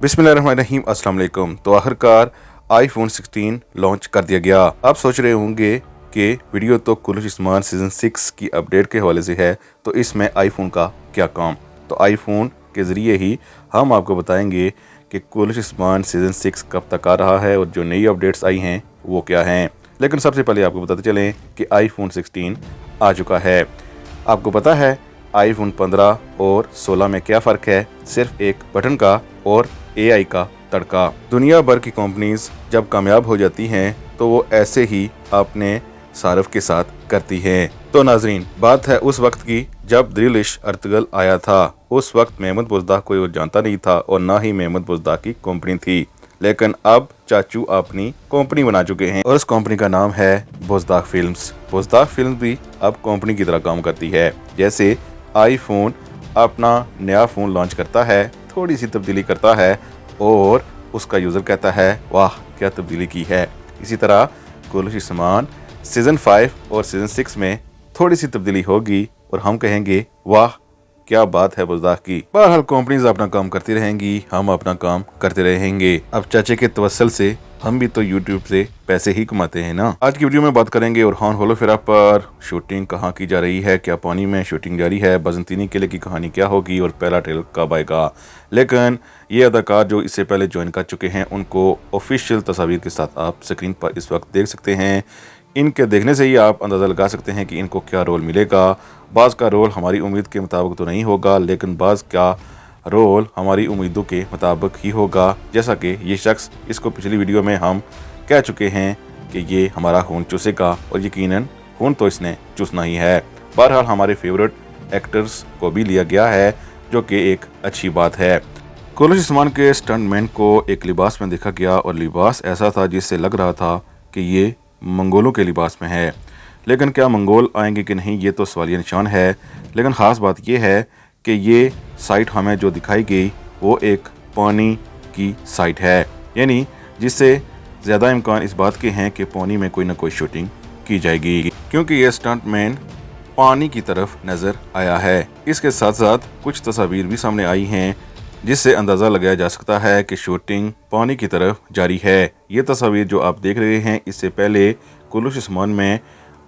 बिस्मिल्लाहिर्रहमानिर्रहीम अस्सलाम वालेकुम। तो आखिरकार आईफोन 16 लॉन्च कर दिया गया। आप सोच रहे होंगे कि वीडियो तो कुल्लू इस्मान सीज़न 6 की अपडेट के हवाले से है, तो इसमें आईफोन का क्या काम। तो आईफोन के ज़रिए ही हम आपको बताएंगे कि कुल्लू इस्मान सीज़न 6 कब तक आ रहा है और जो नई अपडेट्स आई हैं वो क्या हैं। लेकिन सबसे पहले आपको बताते चलें कि आईफोन 16 आ चुका है। आपको पता है आईफोन 15 और 16 में क्या फ़र्क है? सिर्फ एक बटन का और एआई का तड़का। दुनिया भर की कंपनीज जब कामयाब हो जाती हैं तो वो ऐसे ही अपने सारफ के साथ करती हैं। तो नाजरीन, बात है उस वक्त की जब दिलिश अर्तगल आया था। उस वक्त मेहमद बुज़दाह कोई और जानता नहीं था और ना ही मेहमद बुज़दाह की कंपनी थी। लेकिन अब चाचू अपनी कंपनी बना चुके हैं और उस कंपनी का नाम है बुज़दाह फिल्म्स। बुज़दाह फिल्म भी अब कंपनी की तरह काम करती है। जैसे आईफोन अपना नया फ़ोन लॉन्च करता है, थोड़ी सी तब्दीली करता है और उसका यूज़र कहता है वाह क्या तब्दीली की है। इसी तरह कुल्लू इस्मान सीज़न 5 और सीज़न 6 में थोड़ी सी तब्दीली होगी और हम कहेंगे वाह क्या बात है बुज़दाह की। बहरहाल कंपनीज अपना काम करती रहेंगी, हम अपना काम करते रहेंगे। अब चाचे के तवस्सल से हम भी तो यूट्यूब से पैसे ही कमाते हैं ना। आज की वीडियो में बात करेंगे ओरहान होलोफेरा पर शूटिंग कहाँ की जा रही है, क्या पानी में शूटिंग जारी है, बजंतीनी किले की कहानी क्या होगी और पहला ट्रेलर कब आएगा। लेकिन ये अदाकार जो इससे पहले ज्वाइन कर चुके हैं उनको ऑफिशियल तस्वीर के साथ आप स्क्रीन पर इस वक्त देख सकते हैं। इनके देखने से ही आप अंदाज़ा लगा सकते हैं कि इनको क्या रोल मिलेगा। बाज़ का रोल हमारी उम्मीद के मुताबिक तो नहीं होगा, लेकिन बाज़ का रोल हमारी उम्मीदों के मुताबिक ही होगा। जैसा कि ये शख्स, इसको पिछली वीडियो में हम कह चुके हैं कि ये हमारा खून चूसेगा और यकीनन खून तो इसने चूसना ही है। बहरहाल हमारे फेवरेट एक्टर्स को भी लिया गया है, जो कि एक अच्छी बात है। कुल्लू इस्मान के स्टंटमैन को एक लिबास में देखा गया और लिबास ऐसा था जिससे लग रहा था कि ये मंगोलों के लिबास में है। लेकिन क्या मंगोल आएंगे कि नहीं, ये तो सवालिया निशान है। लेकिन ख़ास बात यह है कि ये साइट हमें जो दिखाई गई वो एक पानी की साइट है, यानी जिससे ज़्यादा इम्कान इस बात के हैं कि पानी में कोई ना कोई शूटिंग की जाएगी, क्योंकि ये स्टंटमैन पानी की तरफ नज़र आया है। इसके साथ साथ कुछ तस्वीर भी सामने आई हैं जिससे अंदाज़ा लगाया जा सकता है कि शूटिंग पानी की तरफ जारी है। ये तस्वीर जो आप देख रहे हैं इससे पहले कुल्लू इस्मान में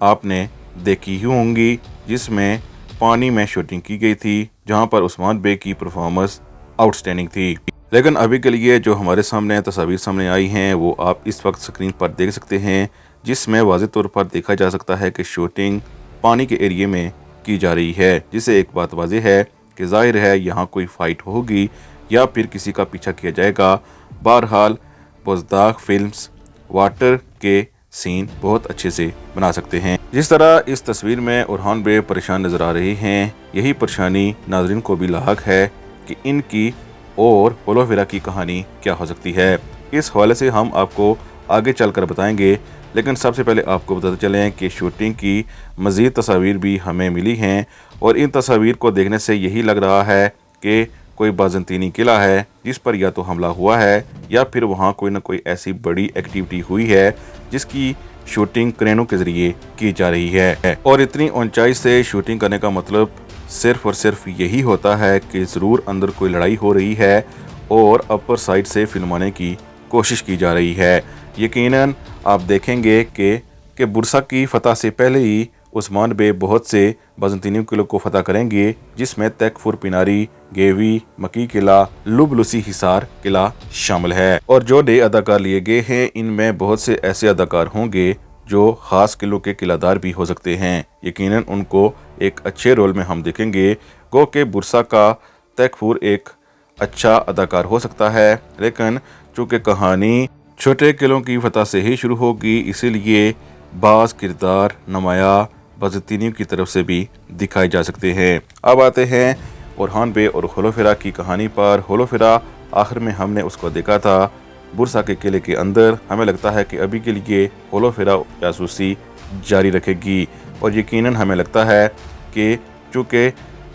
आपने देखी ही होंगी, जिसमें पानी में शूटिंग की गई थी, जहां पर उस्मान बे की परफॉर्मेंस आउटस्टैंडिंग थी। लेकिन अभी के लिए जो हमारे सामने तस्वीर सामने आई हैं वो आप इस वक्त स्क्रीन पर देख सकते हैं, जिसमें वाज़ेह तौर पर देखा जा सकता है कि शूटिंग पानी के एरिए में की जा रही है। जिससे एक बात वाज़ेह है कि जाहिर है यहाँ कोई फ़ाइट होगी या फिर किसी का पीछा किया जाएगा। बहरहाल बुज़दाह फिल्म्स वाटर के सीन बहुत अच्छे से बना सकते हैं। जिस तरह इस तस्वीर में ओरहान बे परेशान नज़र आ रहे हैं, यही परेशानी नाज़रीन को भी लाहक है कि इनकी और होलोफेरा की कहानी क्या हो सकती है। इस हवाले से हम आपको आगे चलकर बताएंगे, लेकिन सबसे पहले आपको बताते चलें कि शूटिंग की मज़ीद तस्वीर भी हमें मिली हैं और इन तस्वीर को देखने से यही लग रहा है कि कोई बाज़ंतीनी किला है जिस पर या तो हमला हुआ है या फिर वहाँ कोई ना कोई ऐसी बड़ी एक्टिविटी हुई है जिसकी शूटिंग क्रेनों के ज़रिए की जा रही है। और इतनी ऊंचाई से शूटिंग करने का मतलब सिर्फ और सिर्फ यही होता है कि ज़रूर अंदर कोई लड़ाई हो रही है और अपर साइड से फिल्माने की कोशिश की जा रही है। यकीनन आप देखेंगे कि बुरसा की फतह से पहले ही उस्मान बे बहुत से बाज़ंतीनी किलों को फतह करेंगे, जिसमें तैकफुर पिनारी, गेवी, मकी किला, लुबलुसी हिसार किला शामिल है। और जो नए अदाकार लिए गए हैं इनमें बहुत से ऐसे अदाकार होंगे जो ख़ास किलों के किलादार भी हो सकते हैं। यकीनन उनको एक अच्छे रोल में हम देखेंगे। गो के बुरसा का तैकफुर एक अच्छा अदाकार हो सकता है, लेकिन चूँकि कहानी छोटे किलों की फतह से ही शुरू होगी, इसीलिए बाज़ किरदार नुमाया बाज़ंतीनियों की तरफ से भी दिखाए जा सकते हैं। अब आते हैं ओरहान बे और होलोफेरा की कहानी पर। होलोफेरा आखिर में हमने उसको देखा था बुरसा के किले के अंदर। हमें लगता है कि अभी के लिए होलोफेरा जासूसी जारी रखेगी और यकीनन हमें लगता है कि चूँकि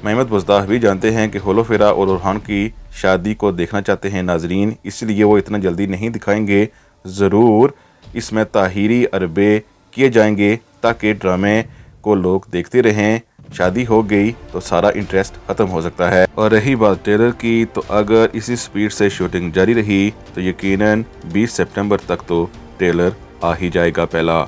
मेहमद बुज़दाह भी जानते हैं कि होलोफेरा और ओरहान की शादी को देखना चाहते हैं नाजरीन, इसलिए वो इतना जल्दी नहीं दिखाएंगे। ज़रूर इसमें ताहीरी अरबे किए जाएंगे ताकि ड्रामे को लोग देखते रहें, شادی ہو گئی تو سارا انٹرسٹ ختم ہو سکتا ہے۔ اور رہی بات ٹریلر کی، تو اگر اسی سپیڈ سے شوٹنگ جاری رہی تو یقیناً 20 سپٹمبر تک تو ٹریلر آ ہی جائے گا پہلا۔